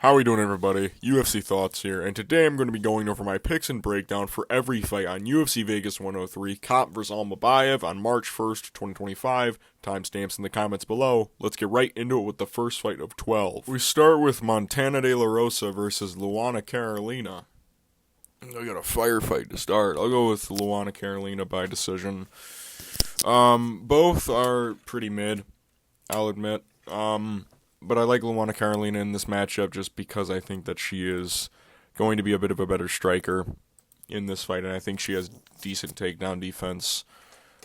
How we doing, everybody? UFC Thoughts here, and today I'm going to be going over my picks and breakdown for every fight on UFC Vegas 103, Kape vs. Almabayev on March 1st, 2025. Timestamps in the comments below. Let's get right into it with the first fight of 12. We start with Montana de la Rosa versus Luana Carolina. I got a firefight to start. I'll go with Luana Carolina by decision. Both are pretty mid, I'll admit. But I like Luana Carolina in this matchup just because I think that she is going to be a bit of a better striker in this fight, and I think she has decent takedown defense,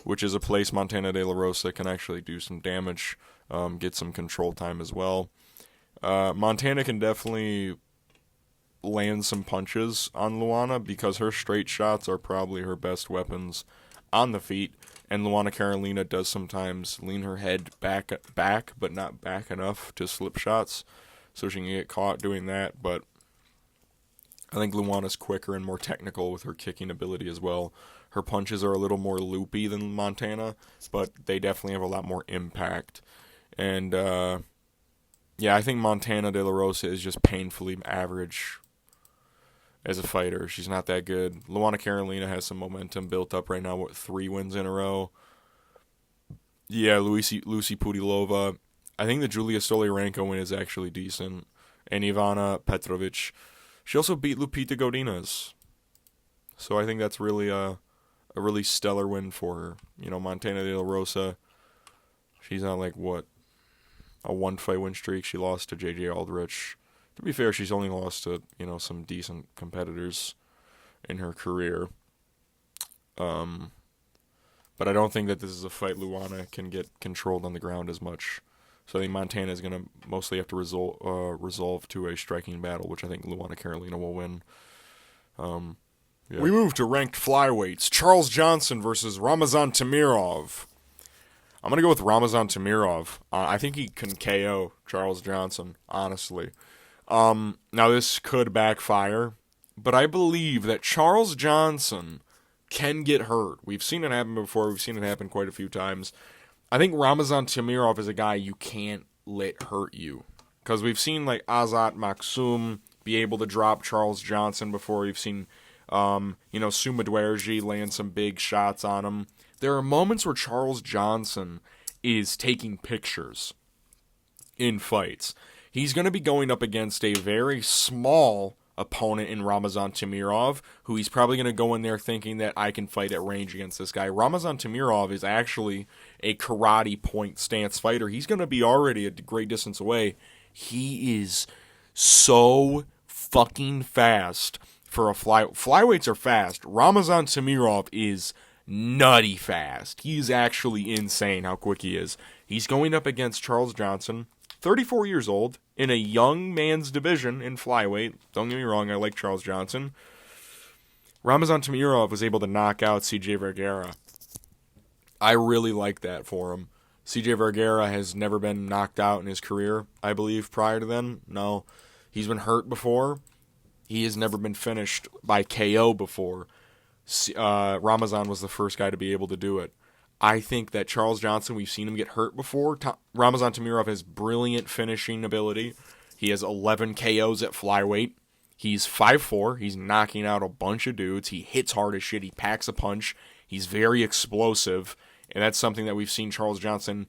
which is a place Montana de la Rosa can actually do some damage, get some control time as well. Montana can definitely land some punches on Luana because her straight shots are probably her best weapons on the feet. And Luana Carolina does sometimes lean her head back, but not back enough to slip shots, so she can get caught doing that. But I think Luana's quicker and more technical with her kicking ability as well. Her punches are a little more loopy than Montana, but they definitely have a lot more impact. And, I think Montana de la Rosa is just painfully average as a fighter. She's not that good. Luana Carolina has some momentum built up right now with 3 wins in a row. Yeah, Lucy Pudilova. I think the Julia Stoliarenko win is actually decent. And Ivana Petrovic. She also beat Lupita Godinez. So I think that's really a really stellar win for her. You know, Montana de la Rosa, she's on like, a 1-fight win streak. She lost to JJ Aldrich. To be fair, she's only lost to, some decent competitors in her career. But I don't think that this is a fight Luana can get controlled on the ground as much. So I think Montana is going to mostly have to resolve to a striking battle, which I think Luana Carolina will win. We move to ranked flyweights. Charles Johnson versus Ramazan Temirov. I'm going to go with Ramazan Temirov. I think he can KO Charles Johnson, honestly. Now this could backfire, but I believe that Charles Johnson can get hurt. We've seen it happen before. We've seen it happen quite a few times. I think Ramazan Temirov is a guy you can't let hurt you, because we've seen like Azat Maksum be able to drop Charles Johnson before. We've seen, Suma Dwerji land some big shots on him. There are moments where Charles Johnson is taking pictures in fights. He's going to be going up against a very small opponent in Ramazan Temirov, who he's probably going to go in there thinking that I can fight at range against this guy. Ramazan Temirov is actually a karate point stance fighter. He's going to be already a great distance away. He is so fucking fast for a flyweights are fast. Ramazan Temirov is nutty fast. He is actually insane how quick he is. He's going up against Charles Johnson, 34 years old, in a young man's division in flyweight. Don't get me wrong, I like Charles Johnson. Ramazan Temirov was able to knock out CJ Vergara. I really like that for him. CJ Vergara has never been knocked out in his career, I believe, prior to then. No, he's been hurt before. He has never been finished by KO before. Ramazan was the first guy to be able to do it. I think that Charles Johnson, we've seen him get hurt before. Ramazan Temirov has brilliant finishing ability. He has 11 KOs at flyweight. He's 5'4". He's knocking out a bunch of dudes. He hits hard as shit. He packs a punch. He's very explosive. And that's something that we've seen Charles Johnson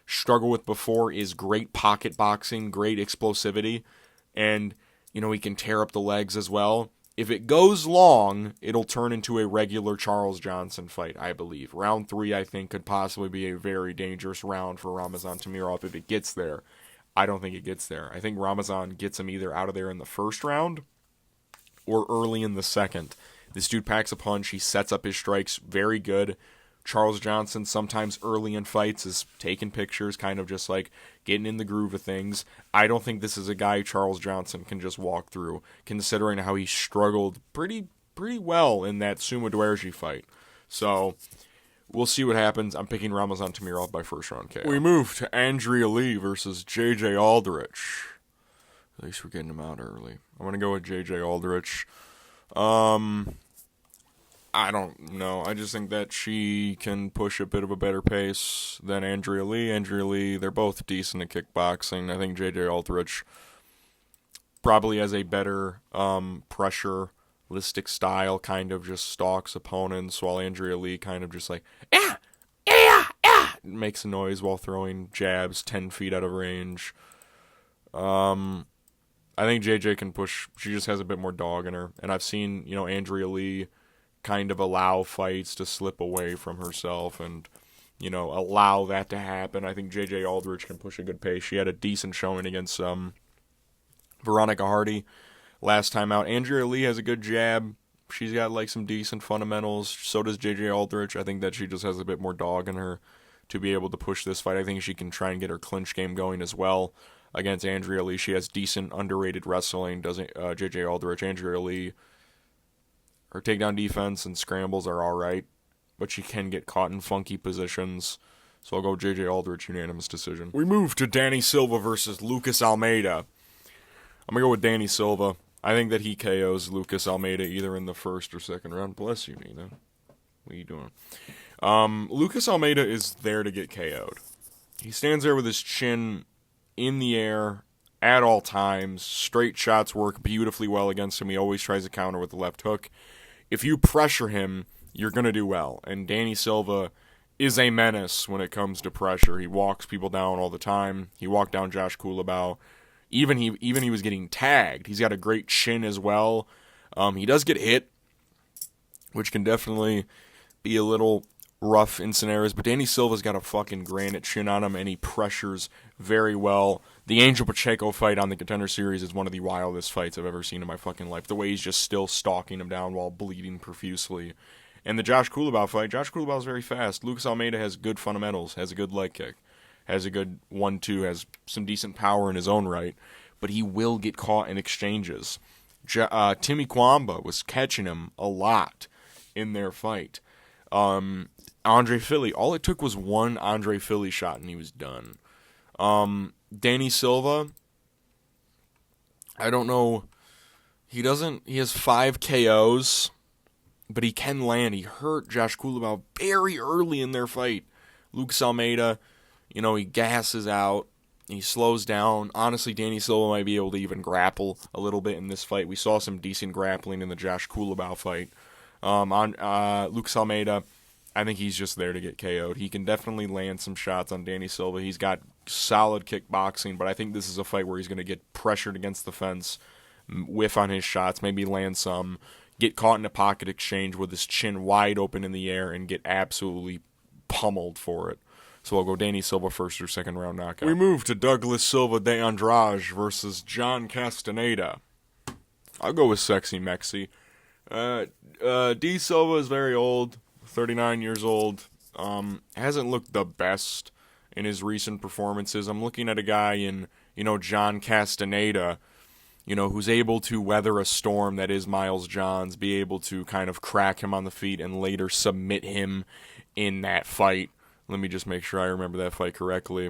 struggle with before, is great pocket boxing, great explosivity. And, he can tear up the legs as well. If it goes long, it'll turn into a regular Charles Johnson fight, I believe. Round 3, I think, could possibly be a very dangerous round for Ramazan Temirov if it gets there. I don't think it gets there. I think Ramazan gets him either out of there in the first round or early in the second. This dude packs a punch. He sets up his strikes very good. Charles Johnson, sometimes early in fights, is taking pictures, kind of just like getting in the groove of things. I don't think this is a guy Charles Johnson can just walk through, considering how he struggled pretty well in that Suma Dwerji fight. So we'll see what happens. I'm picking Ramazan Temirov by first round KO. We move to Andrea Lee versus JJ Aldrich. At least we're getting him out early. I'm going to go with JJ Aldrich. I don't know. I just think that she can push a bit of a better pace than Andrea Lee. Andrea Lee, they're both decent at kickboxing. I think JJ Aldrich probably has a better pressure-listic style, kind of just stalks opponents, while Andrea Lee kind of just like, makes a noise while throwing jabs 10 feet out of range. I think JJ can push. She just has a bit more dog in her. And I've seen, Andrea Lee kind of allow fights to slip away from herself and, allow that to happen. I think JJ Aldrich can push a good pace. She had a decent showing against Veronica Hardy last time out. Andrea Lee has a good jab. She's got some decent fundamentals. So does JJ Aldrich. I think that she just has a bit more dog in her to be able to push this fight. I think she can try and get her clinch game going as well against Andrea Lee. She has decent underrated wrestling, doesn't JJ Aldrich. Andrea Lee, her takedown defense and scrambles are alright, but she can get caught in funky positions. So I'll go JJ Aldrich, unanimous decision. We move to Danny Silva versus Lucas Almeida. I'm going to go with Danny Silva. I think that he KOs Lucas Almeida either in the first or second round. Bless you, Nina. What are you doing? Lucas Almeida is there to get KO'd. He stands there with his chin in the air at all times. Straight shots work beautifully well against him. He always tries to counter with the left hook. If you pressure him, you're going to do well. And Danny Silva is a menace when it comes to pressure. He walks people down all the time. He walked down Josh Kulabau. Even he was getting tagged. He's got a great chin as well. He does get hit, which can definitely be a little rough in scenarios, but Danny Silva's got a fucking granite chin on him, and he pressures very well. The Angel Pacheco fight on the Contender Series is one of the wildest fights I've ever seen in my fucking life. The way he's just still stalking him down while bleeding profusely. And the Josh Kulabau fight, Josh Kulabau's very fast. Lucas Almeida has good fundamentals, has a good leg kick, has a good 1-2, has some decent power in his own right, but he will get caught in exchanges. Timmy Kwamba was catching him a lot in their fight. Andre Philly, all it took was one Andre Philly shot and he was done. Danny Silva, I don't know, he has 5 KOs, but he can land. He hurt Josh Kulabau very early in their fight. Lucas Almeida, he gasses out, he slows down. Honestly, Danny Silva might be able to even grapple a little bit in this fight. We saw some decent grappling in the Josh Kulabau fight. Lucas Almeida, I think he's just there to get KO'd. He can definitely land some shots on Danny Silva. He's got solid kickboxing, but I think this is a fight where he's going to get pressured against the fence, whiff on his shots, maybe land some, get caught in a pocket exchange with his chin wide open in the air, and get absolutely pummeled for it. So I'll go Danny Silva first or second round knockout. We move to Douglas Silva de Andrade versus John Castañeda. I'll go with Sexy Mexi. D. Silva is very old, 39 years old. Hasn't looked the best in his recent performances. I'm looking at a guy in, John Castañeda, who's able to weather a storm that is Miles Johns, be able to kind of crack him on the feet and later submit him in that fight. Let me just make sure I remember that fight correctly.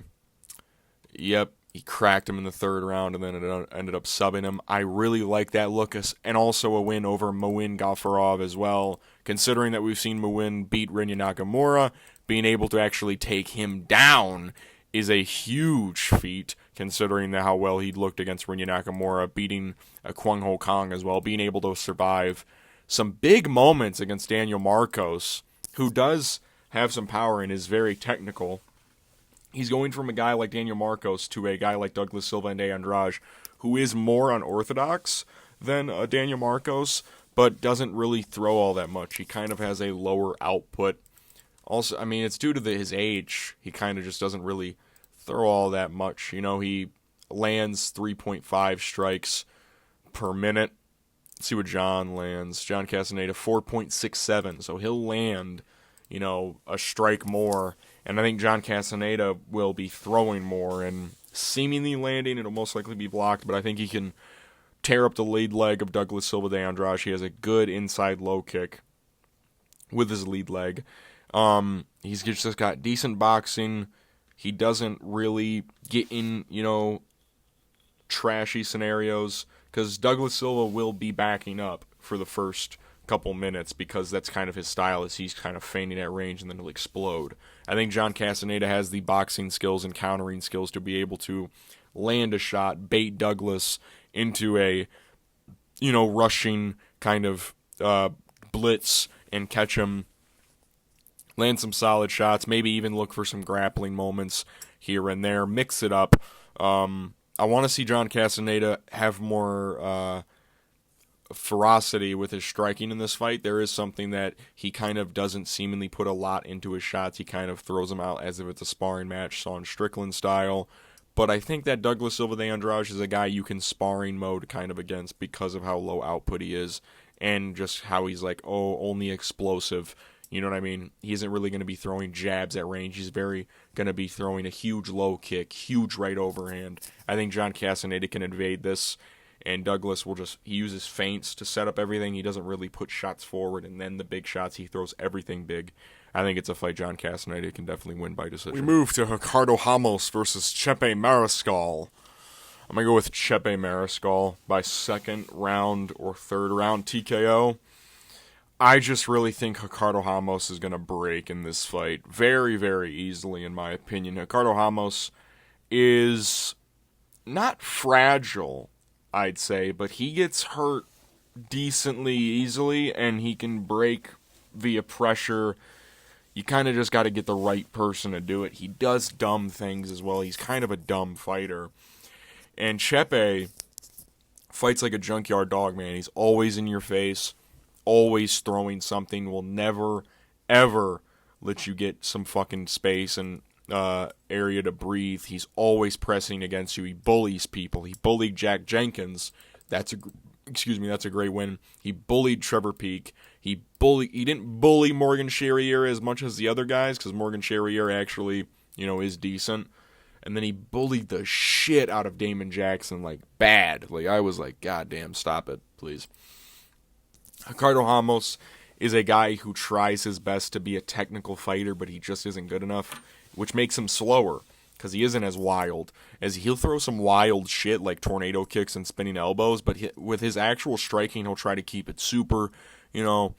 Yep, he cracked him in the third round and then it ended up subbing him. I really like that look, and also a win over Muin Gafarov as well. Considering that we've seen Muin beat Rinya Nakamura, being able to actually take him down is a huge feat, considering how well he looked against Rinya Nakamura, beating Kwang Ho Kang as well, being able to survive some big moments against Daniel Marcos, who does have some power and is very technical. He's going from a guy like Daniel Marcos to a guy like Douglas Silva and de Andrade, who is more unorthodox than Daniel Marcos, but doesn't really throw all that much. He kind of has a lower output. Also, it's due to his age. He kind of just doesn't really throw all that much. He lands 3.5 strikes per minute. Let's see what John lands. John Castañeda, 4.67. So he'll land, a strike more. And I think John Castañeda will be throwing more and seemingly landing. It'll most likely be blocked, but I think he can tear up the lead leg of Douglas Silva de Andrade. He has a good inside low kick with his lead leg. He's just got decent boxing. He doesn't really get in, trashy scenarios, because Douglas Silva will be backing up for the first couple minutes because that's kind of his style, is he's kind of feigning at range and then he'll explode. I think John Castañeda has the boxing skills and countering skills to be able to land a shot, bait Douglas into a, rushing kind of blitz and catch him, land some solid shots, maybe even look for some grappling moments here and there, mix it up. I want to see John Castañeda have more ferocity with his striking in this fight. There is something that he kind of doesn't seemingly put a lot into his shots. He kind of throws them out as if it's a sparring match, Sean Strickland style. But I think that Douglas Silva de Andrade is a guy you can sparring mode kind of against because of how low output he is and just how he's like, only explosive. You know what I mean? He isn't really going to be throwing jabs at range. He's very going to be throwing a huge low kick, huge right overhand. I think John Castañeda can evade this, and Douglas he uses feints to set up everything. He doesn't really put shots forward, and then the big shots, he throws everything big. I think it's a fight John Castañeda can definitely win by decision. We move to Ricardo Ramos versus Chepe Mariscal. I'm going to go with Chepe Mariscal by second round or third round TKO. I just really think Ricardo Ramos is going to break in this fight very, very easily, in my opinion. Ricardo Ramos is not fragile, I'd say, but he gets hurt decently easily, and he can break via pressure. You kind of just got to get the right person to do it. He does dumb things as well. He's kind of a dumb fighter. And Chepe fights like a junkyard dog, man. He's always in your face, always throwing something, will never, ever let you get some fucking space and area to breathe. He's always pressing against you. He bullies people. He bullied Jack Jenkins. That's a great win. He bullied Trevor Peek. He didn't bully Morgan Charrier as much as the other guys, because Morgan Charrier actually, is decent. And then he bullied the shit out of Damon Jackson, like, bad. Like, I was like, God damn, stop it, please. Ricardo Ramos is a guy who tries his best to be a technical fighter, but he just isn't good enough, which makes him slower, because he isn't as wild. As he'll throw some wild shit like tornado kicks and spinning elbows, but with his actual striking, he'll try to keep it super, he'll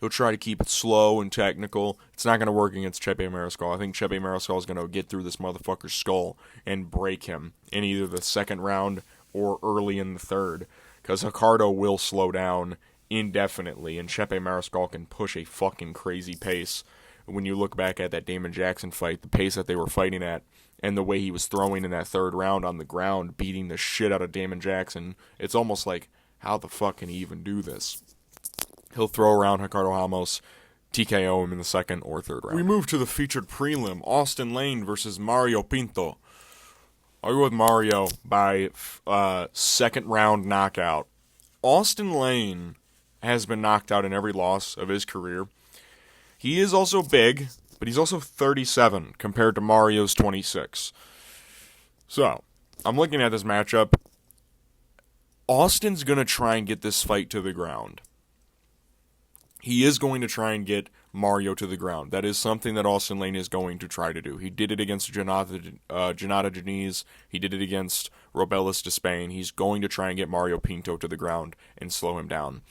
try to keep it slow and technical. It's not going to work against Chepe Mariscal. I think Chepe Mariscal is going to get through this motherfucker's skull and break him in either the second round or early in the third, because Ricardo will slow down indefinitely, and Chepe Mariscal can push a fucking crazy pace. When you look back at that Damon Jackson fight, the pace that they were fighting at, and the way he was throwing in that third round on the ground, beating the shit out of Damon Jackson, it's almost like, how the fuck can he even do this? He'll throw around Ricardo Ramos, TKO him in the second or third round. We move to the featured prelim, Austen Lane versus Mario Pinto. I'll go with Mario by second round knockout. Austen Lane has been knocked out in every loss of his career. He is also big, but he's also 37 compared to Mario's 26. So, I'm looking at this matchup. Austin's going to try and get this fight to the ground. He is going to try and get Mario to the ground. That is something that Austen Lane is going to try to do. He did it against Jonata Diniz. He did it against Robelis de Spain. He's going to try and get Mario Pinto to the ground and slow him down.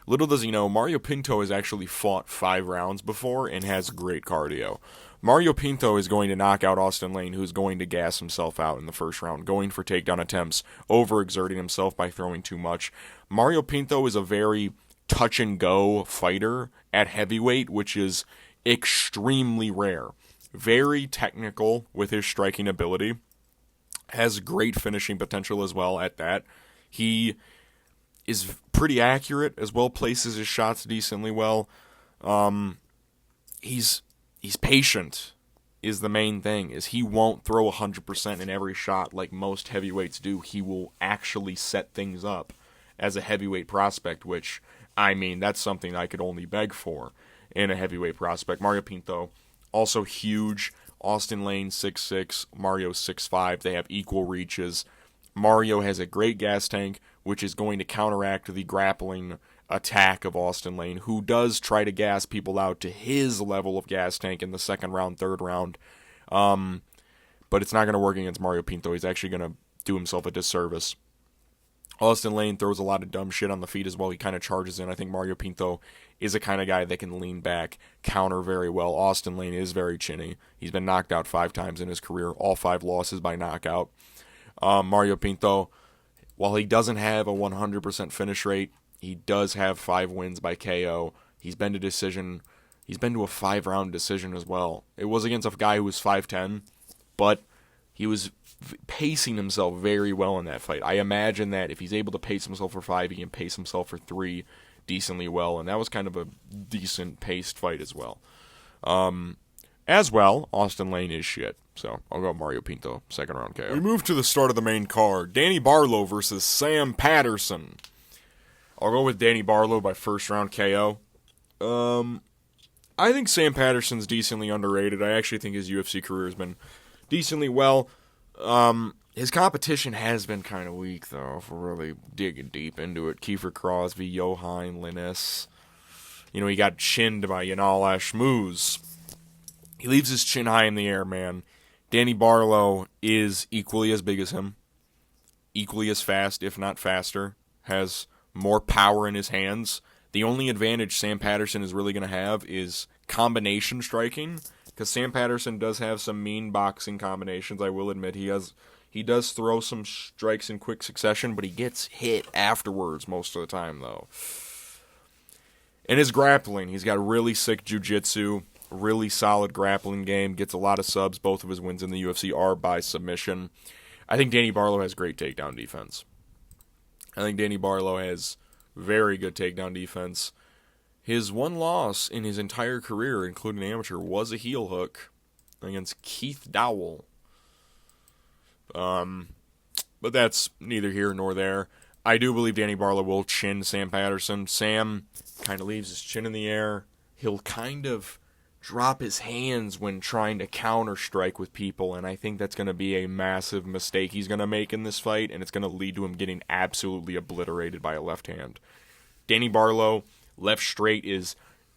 Little does he know, Mario Pinto has actually fought 5 rounds before and has great cardio. Mario Pinto is going to knock out Austen Lane, who's going to gas himself out in the first round, going for takedown attempts, overexerting himself by throwing too much. Mario Pinto is a very touch-and-go fighter at heavyweight, which is extremely rare. Very technical with his striking ability. Has great finishing potential as well at that. He is pretty accurate as well, places his shots decently well. He's patient is the main thing, is he won't throw 100% in every shot like most heavyweights do. He will actually set things up as a heavyweight prospect, which, I mean, that's something I could only beg for in a heavyweight prospect. Mario Pinto, also huge. Austen Lane, 6'6", Mario 6'5". They have equal reaches. Mario has a great gas tank, which is going to counteract the grappling attack of Austen Lane, who does try to gas people out to his level of gas tank in the second round, third round. But it's not going to work against Mario Pinto. He's actually going to do himself a disservice. Austen Lane throws a lot of dumb shit on the feet as well. He kind of charges in. I think Mario Pinto is a kind of guy that can lean back, counter very well. Austen Lane is very chinny. He's been knocked out 5 times in his career, all 5 losses by knockout. Mario Pinto while he doesn't have a 100% finish rate, he does have 5 wins by KO. He's been to decision. He's been to a 5-round decision as well. It was against a guy who was 5'10", but he was pacing himself very well in that fight. I imagine that if he's able to pace himself for 5, he can pace himself for 3 decently well, and that was kind of a decent paced fight as well. As well, Austen Lane is shit. So I'll go Mario Pinto, 2nd round KO. We move to the start of the main card. Danny Barlow versus Sam Patterson. I'll go with Danny Barlow by 1st round KO. I think Sam Patterson's decently underrated. I actually think his UFC career has been decently well. His competition has been kind of weak, though, if we're really digging deep into it. Kiefer Crosby, Johan Linus. He got chinned by Yanal Ashmouz. He leaves his chin high in the air, man. Danny Barlow is equally as big as him. Equally as fast, if not faster. Has more power in his hands. The only advantage Sam Patterson is really going to have is combination striking, because Sam Patterson does have some mean boxing combinations, I will admit. He does throw some strikes in quick succession, but he gets hit afterwards most of the time, though. And his grappling, he's got really sick jiu-jitsu, really solid grappling game, gets a lot of subs. Both of his wins in the UFC are by submission. I think Danny Barlow has great takedown defense. I think Danny Barlow has very good takedown defense. His one loss in his entire career, including amateur, was a heel hook against Keith Dowell. But that's neither here nor there. I do believe Danny Barlow will chin Sam Patterson. Sam kind of leaves his chin in the air. He'll kind of drop his hands when trying to counter-strike with people, and I think that's going to be a massive mistake he's going to make in this fight, and it's going to lead to him getting absolutely obliterated by a left hand. Danny Barlow, left straight, is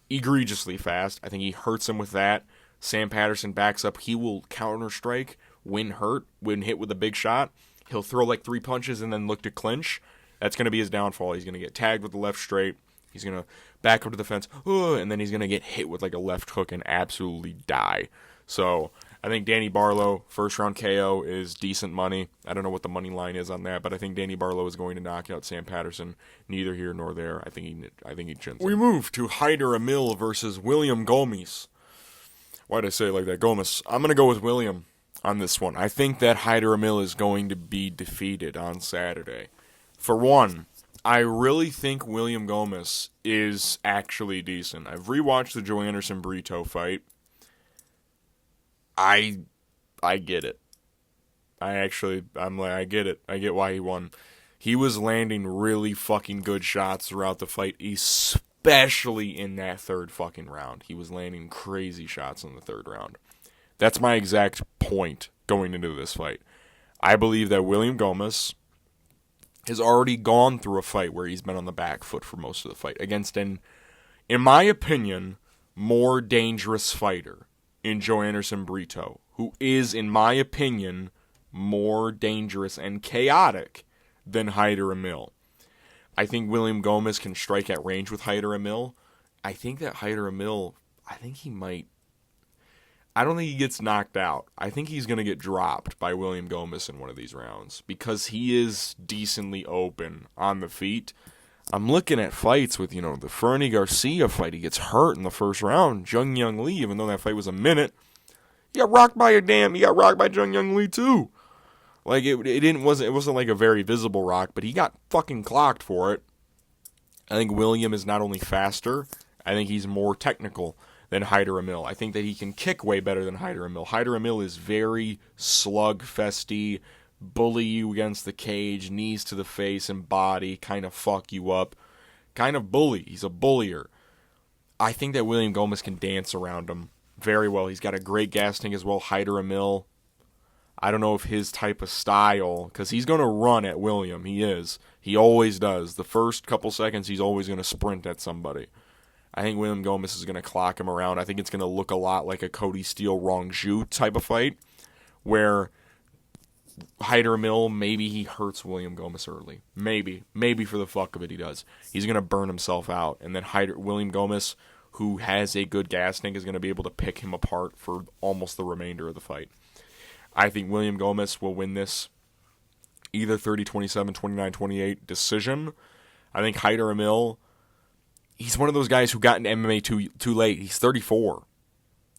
egregiously fast. I think he hurts him with that. Sam Patterson backs up. He will counter-strike when hit with a big shot. He'll throw like 3 punches and then look to clinch. That's going to be his downfall. He's going to get tagged with the left straight. He's going to back up to the fence, and then he's going to get hit with like a left hook and absolutely die. So I think Danny Barlow, 1st round KO, is decent money. I don't know what the money line is on that, but I think Danny Barlow is going to knock out Sam Patterson. Neither here nor there. I think he chins him. We move to Hyder Amil versus William Gomis. Why'd I say it like that? Gomis. I'm going to go with William on this one. I think that Hyder Amil is going to be defeated on Saturday. For one, I really think William Gomis is actually decent. I've rewatched the Joe Anderson-Brito fight. I get it. I get it. I get why he won. He was landing really fucking good shots throughout the fight, especially in that 3rd fucking round. He was landing crazy shots in the 3rd round. That's my exact point going into this fight. I believe that William Gomis has already gone through a fight where he's been on the back foot for most of the fight against an, in my opinion, more dangerous fighter in Joe Anderson-Brito, who is, in my opinion, more dangerous and chaotic than Hyder Amil. I think William Gomis can strike at range with Hyder Amil. I think that Hyder Amil, I don't think he gets knocked out. I think he's going to get dropped by William Gomis in one of these rounds because he is decently open on the feet. I'm looking at fights with, the Fernie Garcia fight. He gets hurt in the 1st round. Jung Young Lee, even though that fight was a minute, he got rocked by Jung Young Lee too. Like it wasn't like a very visible rock, but he got fucking clocked for it. I think William is not only faster, I think he's more technical than Hyder Amil. I think that he can kick way better than Hyder Amil. Hyder Amil is very slugfesty, bully you against the cage, knees to the face and body, kind of fuck you up, kind of bully. He's a bullier. I think that William Gomis can dance around him very well. He's got a great gas tank as well. Hyder Amil, I don't know if his type of style, because he's going to run at William. He is. He always does. The first couple seconds, he's always going to sprint at somebody. I think William Gomis is going to clock him around. I think it's going to look a lot like a Cody Steele-Rongju type of fight, where Hyder Amil, maybe he hurts William Gomis early. Maybe for the fuck of it he does. He's going to burn himself out, and then William Gomis, who has a good gas tank, is going to be able to pick him apart for almost the remainder of the fight. I think William Gomis will win this. either 30-27, 29-28 decision. I think Hyder Amil, he's one of those guys who got into MMA too late. He's 34.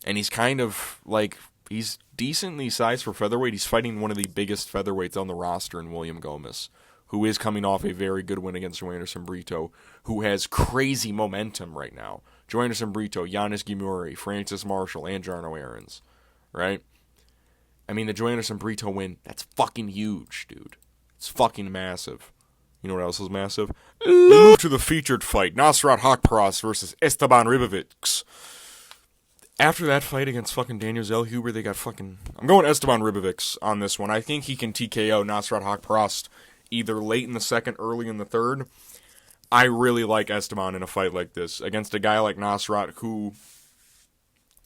And he's kind of like, he's decently sized for featherweight. He's fighting one of the biggest featherweights on the roster in William Gomis, who is coming off a very good win against Joanderson Brito, who has crazy momentum right now. Joanderson Brito, Giannis Gimuri, Francis Marshall, and Jarno Aarons, right? I mean, the Joanderson Brito win, that's fucking huge, dude. It's fucking massive. You know what else is massive? Move to the featured fight, Nasrat Haqparast versus Esteban Ribovics. After that fight against fucking Daniel Zellhuber, they got fucking... I'm going Esteban Ribovics on this one. I think he can TKO Nasrat Haqparast either late in the second, early in the third. I really like Esteban in a fight like this against a guy like Nasrat, who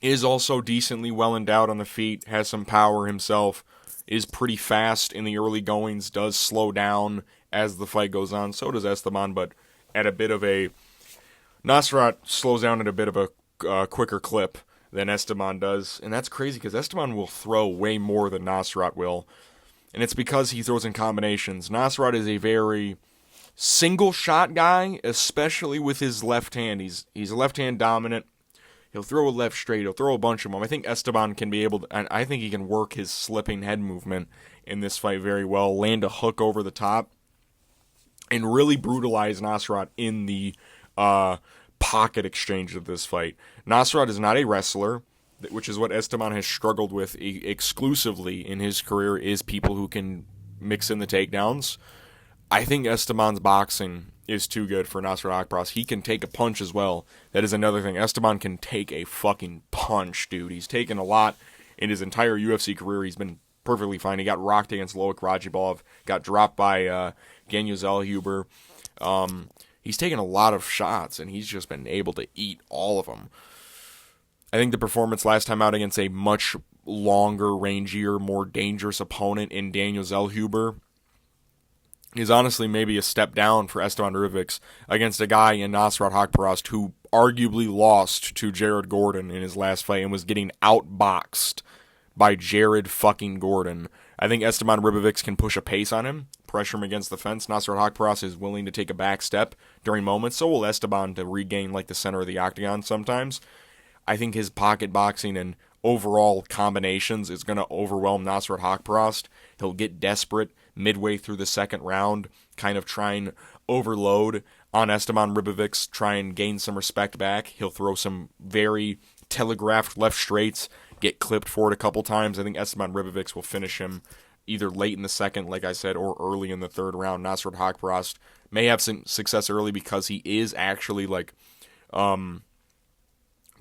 is also decently well endowed on the feet, has some power himself, is pretty fast in the early goings, does slow down as the fight goes on. So does Esteban, but at a bit of a... Nasrat slows down at a bit of a quicker clip than Esteban does, and that's crazy because Esteban will throw way more than Nasrat will, and it's because he throws in combinations. Nasrat is a very single shot guy, especially with his left hand. He's a left hand dominant. He'll throw a left straight. He'll throw a bunch of them. I think Esteban can be able to, and I think he can work his slipping head movement in this fight very well, land a hook over the top, and really brutalize Nasrat in the pocket exchange of this fight. Nasrat is not a wrestler, which is what Esteban has struggled with exclusively in his career, is people who can mix in the takedowns. I think Esteban's boxing is too good for Nasrat Haqparast. He can take a punch as well. That is another thing. Esteban can take a fucking punch, dude. He's taken a lot in his entire UFC career. He's been perfectly fine. He got rocked against Loic Radzhabov, got dropped by Daniel Zellhuber. He's taken a lot of shots, and he's just been able to eat all of them. I think the performance last time out against a much longer, rangier, more dangerous opponent in Daniel Zellhuber is honestly maybe a step down for Esteban Ribovics against a guy in Nasrat Haqparast who arguably lost to Jared Gordon in his last fight and was getting outboxed by Jared fucking Gordon. I think Esteban Ribovics can push a pace on him, pressure him against the fence. Nasrat Haqparast is willing to take a back step during moments, so will Esteban to regain like the center of the octagon sometimes. I think his pocket boxing and overall combinations is going to overwhelm Nasrat Haqparast. He'll get desperate midway through the second round, kind of try and overload on Esteban Ribovics, try and gain some respect back. He'll throw some very telegraphed left straights, get clipped for it a couple times. I think Esteban Ribovics will finish him either late in the second, like I said, or early in the third round. Nasrat Haqparast may have some success early because he is actually like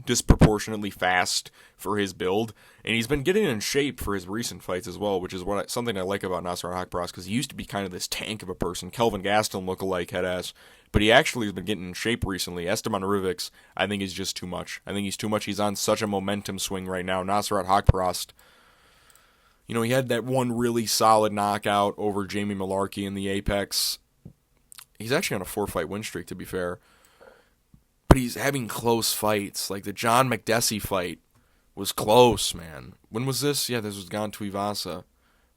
disproportionately fast for his build, and he's been getting in shape for his recent fights as well, which is something I like about Nasrat Haqparast, because he used to be kind of this tank of a person, Kelvin Gastelum lookalike head ass, but he actually has been getting in shape recently. Esteban Ribovics, I think, is just too much. I think he's too much. He's on such a momentum swing right now. Nasrat Haqparast, you know, he had that one really solid knockout over Jamie Malarkey in the Apex. He's actually on a 4-fight win streak, to be fair. But he's having close fights. Like the John McDessie fight was close, man. When was this? Yeah, this was Gan Tuivasa.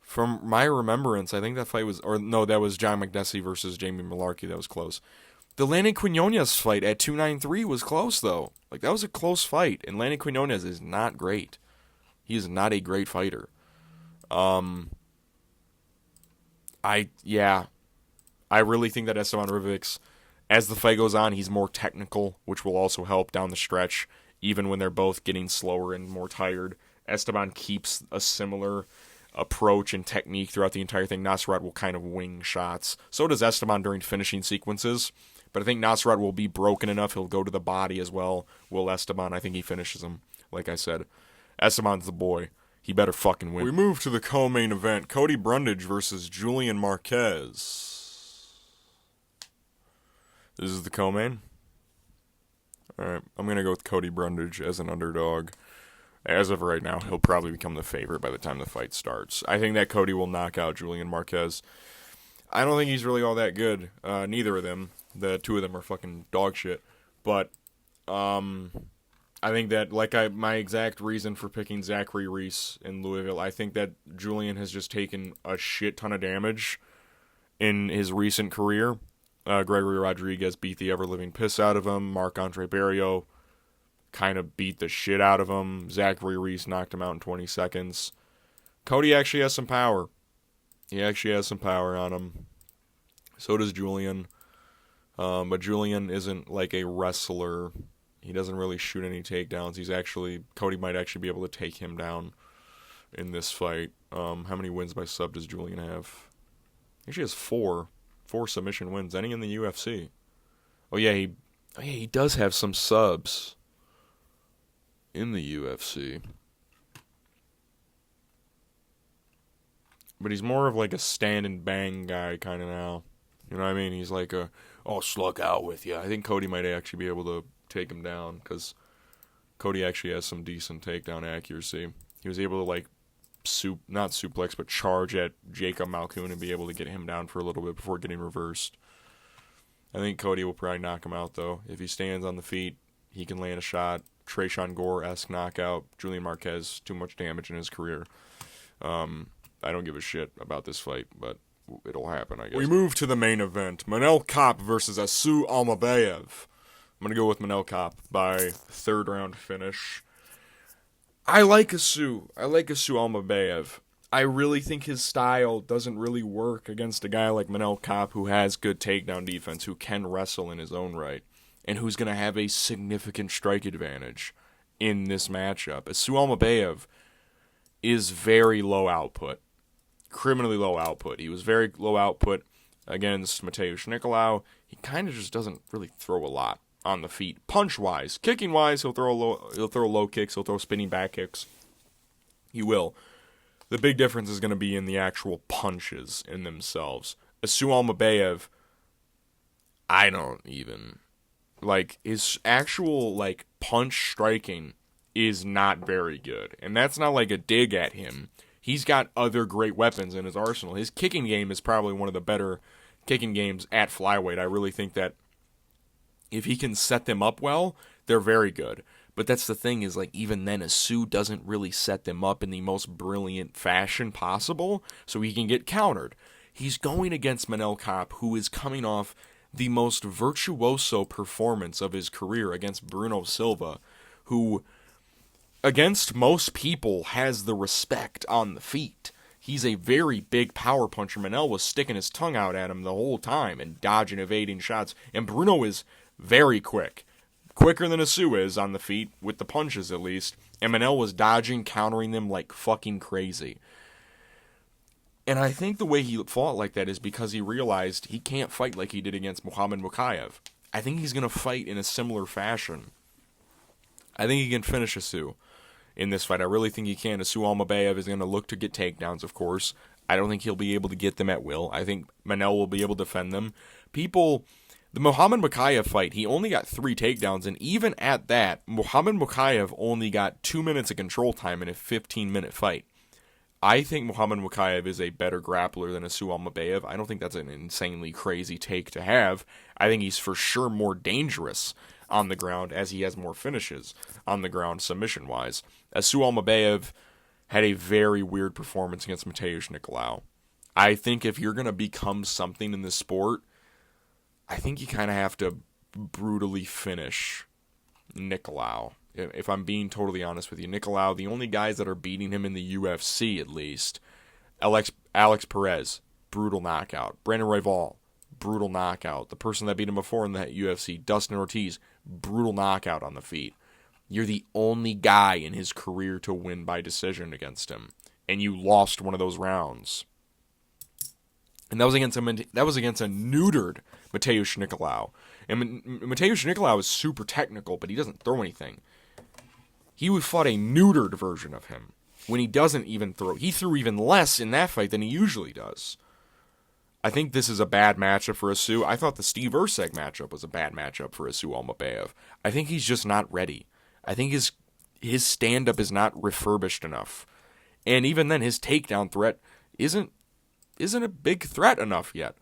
From my remembrance, I think that fight was... Or no, that was John McDessie versus Jamie Malarkey. That was close. The Landon Quinones fight at 293 was close, though. Like, that was a close fight. And Landon Quinones is not great. He is not a great fighter. I really think that Esteban Ribovics, as the fight goes on, he's more technical, which will also help down the stretch, even when they're both getting slower and more tired. Esteban keeps a similar approach and technique throughout the entire thing. Nasrat will kind of wing shots. So does Esteban during finishing sequences. But I think Nasrat will be broken enough. He'll go to the body as well. Will Esteban. I think he finishes him, like I said. Esteban's the boy. He better fucking win. We move to the co-main event. Cody Brundage versus Julian Marquez. This is the co-main. Alright, I'm going to go with Cody Brundage as an underdog. As of right now, he'll probably become the favorite by the time the fight starts. I think that Cody will knock out Julian Marquez. I don't think he's really all that good. Neither of them. The two of them are fucking dog shit. But I think that, my exact reason for picking Zachary Reese in Louisville, I think that Julian has just taken a shit ton of damage in his recent career. Gregory Rodriguez beat the ever-living piss out of him. Marc-Andre Barrios kind of beat the shit out of him. Zachary Reese knocked him out in 20 seconds. Cody actually has some power. He actually has some power on him. So does Julian. But Julian isn't like a wrestler. He doesn't really shoot any takedowns. Cody might actually be able to take him down in this fight. How many wins by sub does Julian have? He actually has 4 submission wins. Any in the UFC? Oh yeah, he does have some subs in the UFC. But he's more of like a stand and bang guy kind of now. You know what I mean? He's like I'll slug out with you. I think Cody might actually be able to take him down because Cody actually has some decent takedown accuracy. He was able to like not suplex, but charge at Jacob Malkoun and be able to get him down for a little bit before getting reversed. I think Cody will probably knock him out, though. If he stands on the feet, he can land a shot. Tresean Gore-esque knockout. Julian Marquez, too much damage in his career. I don't give a shit about this fight, but it'll happen, I guess. We move to the main event. Manel Kape versus Asu Almabayev. I'm going to go with Manel Kape by third round finish. I like Asu Almabayev. I really think his style doesn't really work against a guy like Manel Kape who has good takedown defense, who can wrestle in his own right, and who's going to have a significant strike advantage in this matchup. Asu Almabayev is very low output, criminally low output. He was very low output against Mateusz Nicolau. He kind of just doesn't really throw a lot on the feet, punch-wise. Kicking-wise, he'll throw low kicks, he'll throw spinning back kicks. He will. The big difference is going to be in the actual punches in themselves. Asu Almabayev, I don't even... Like, his actual, like, punch striking is not very good. And that's not like a dig at him. He's got other great weapons in his arsenal. His kicking game is probably one of the better kicking games at flyweight. I really think that if he can set them up well, they're very good. But that's the thing is, like, even then, Asu doesn't really set them up in the most brilliant fashion possible, so he can get countered. He's going against Manel Kape, who is coming off the most virtuoso performance of his career against Bruno Silva, who, against most people, has the respect on the feet. He's a very big power puncher. Manel was sticking his tongue out at him the whole time and dodging, evading shots. And Bruno is very quick. Quicker than Asu is on the feet, with the punches at least. And Manel was dodging, countering them like fucking crazy. And I think the way he fought like that is because he realized he can't fight like he did against Muhammad Mukayev. I think he's going to fight in a similar fashion. I think he can finish Asu in this fight. I really think he can. Asu Almabayev is going to look to get takedowns, of course. I don't think he'll be able to get them at will. I think Manel will be able to defend them. The Muhammad Mukayev fight, he only got 3 takedowns, and even at that, Muhammad Mukayev only got 2 minutes of control time in a 15-minute fight. I think Muhammad Mukayev is a better grappler than Asu Almabayev. I don't think that's an insanely crazy take to have. I think he's for sure more dangerous on the ground as he has more finishes on the ground submission-wise. Asu Almabayev had a very weird performance against Mateusz Nicolau. I think if you're going to become something in this sport, I think you kind of have to brutally finish Nicolau. If I'm being totally honest with you, Nicolau, the only guys that are beating him in the UFC at least, Alex Perez, brutal knockout. Brandon Royval, brutal knockout. The person that beat him before in the UFC, Dustin Ortiz, brutal knockout on the feet. You're the only guy in his career to win by decision against him, and you lost one of those rounds. And that was against a neutered Mateusz Nicolau. And Mateusz Nicolau is super technical, but he doesn't throw anything. He fought a neutered version of him when he doesn't even throw. He threw even less in that fight than he usually does. I think this is a bad matchup for Asu. I thought the Steve Erceg matchup was a bad matchup for Asu Almabayev. I think he's just not ready. I think his stand-up is not refurbished enough. And even then, his takedown threat isn't a big threat enough yet.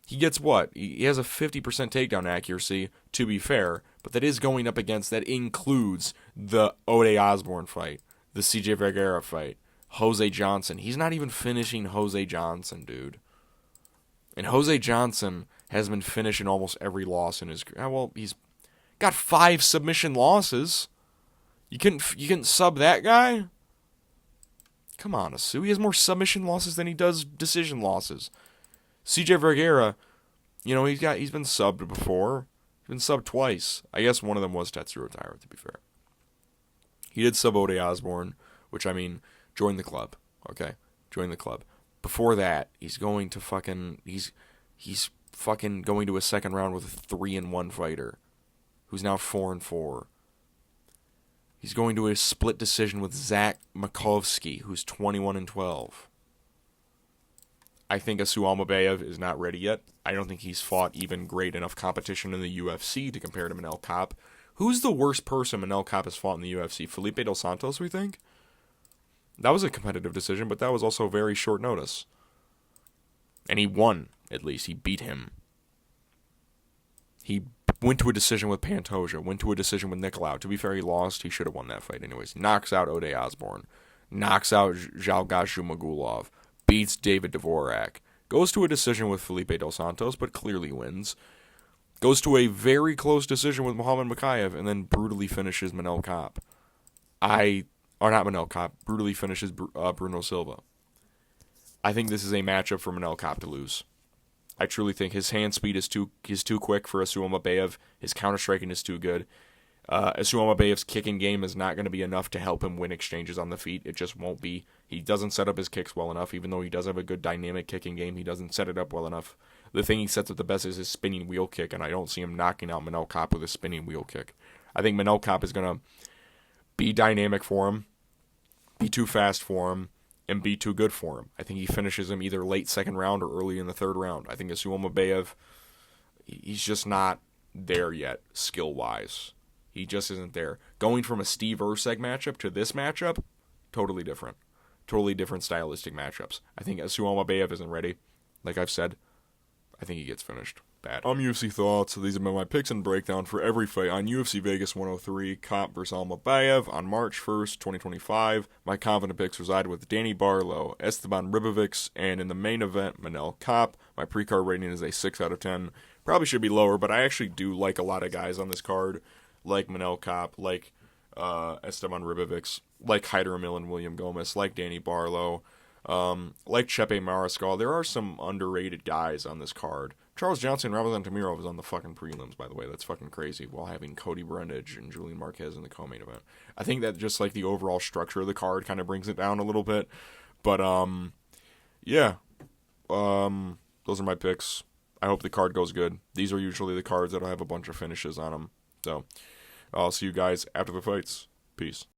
He gets what? He has a 50% takedown accuracy, to be fair, but that is going up against, that includes the Ode Osborne fight, the CJ Vergara fight, Jose Johnson. He's not even finishing Jose Johnson, dude. And Jose Johnson has been finishing almost every loss in his career. Well, he's got 5 submission losses. You couldn't sub that guy? Come on, Asu. He has more submission losses than he does decision losses. CJ Vergara, he's been subbed before. He's been subbed twice. I guess one of them was Tetsuro Taira, to be fair. He did sub Ode Osborne, which, join the club. Okay? Join the club. Before that, he's going to fucking... He's fucking going to a second round with a 3-1 fighter who's now 4-4. He's going to a split decision with Zach Makovsky, who's 21-12. I think Asu Almabayev is not ready yet. I don't think he's fought even great enough competition in the UFC to compare to Manel Kape. Who's the worst person Manel Kape has fought in the UFC? Felipe Dos Santos, we think? That was a competitive decision, but that was also very short notice. And he won, at least. He beat him. He went to a decision with Pantoja, went to a decision with Nicolau. To be fair, he lost. He should have won that fight anyways. Knocks out Ode Osborne. Knocks out Zhalgashu Magulov. Beats David Dvorak. Goes to a decision with Felipe Dos Santos, but clearly wins. Goes to a very close decision with Muhammad Makayev, and then brutally finishes Manel Kape. Not Manel Kape, brutally finishes Bruno Silva. I think this is a matchup for Manel Kape to lose. I truly think his hand speed is too quick for Asu Almabayev. His counter-striking is too good. Asu Almabayev's kicking game is not going to be enough to help him win exchanges on the feet. It just won't be. He doesn't set up his kicks well enough. Even though he does have a good dynamic kicking game, he doesn't set it up well enough. The thing he sets up the best is his spinning wheel kick, and I don't see him knocking out Manel Kape with a spinning wheel kick. I think Manel Kape is going to be dynamic for him, be too fast for him, and be too good for him. I think he finishes him either late second round or early in the third round. I think Asu Almabayev, he's just not there yet, skill-wise. He just isn't there. Going from a Steve Erceg matchup to this matchup, totally different. Totally different stylistic matchups. I think Asu Almabayev isn't ready. Like I've said, I think he gets finished bad. UFC Thoughts. These have been my picks and breakdown for every fight on UFC Vegas 103, Kape vs. Almabayev on March 1st, 2025. My confident picks reside with Danny Barlow, Esteban Ribovics, and in the main event, Manel Kape. My pre-card rating is a 6 out of 10. Probably should be lower, but I actually do like a lot of guys on this card, like Manel Kape, like Esteban Ribovics, like Hyder, Amil, and William Gomis, like Danny Barlow, like Chepe Mariscal. There are some underrated guys on this card. Charles Johnson and Ramazan Temirov is on the fucking prelims, by the way. That's fucking crazy, while having Cody Brundage and Julian Marquez in the co-main event. I think that just like the overall structure of the card kind of brings it down a little bit. But, yeah. Those are my picks. I hope the card goes good. These are usually the cards that'll have a bunch of finishes on them. So, I'll see you guys after the fights. Peace.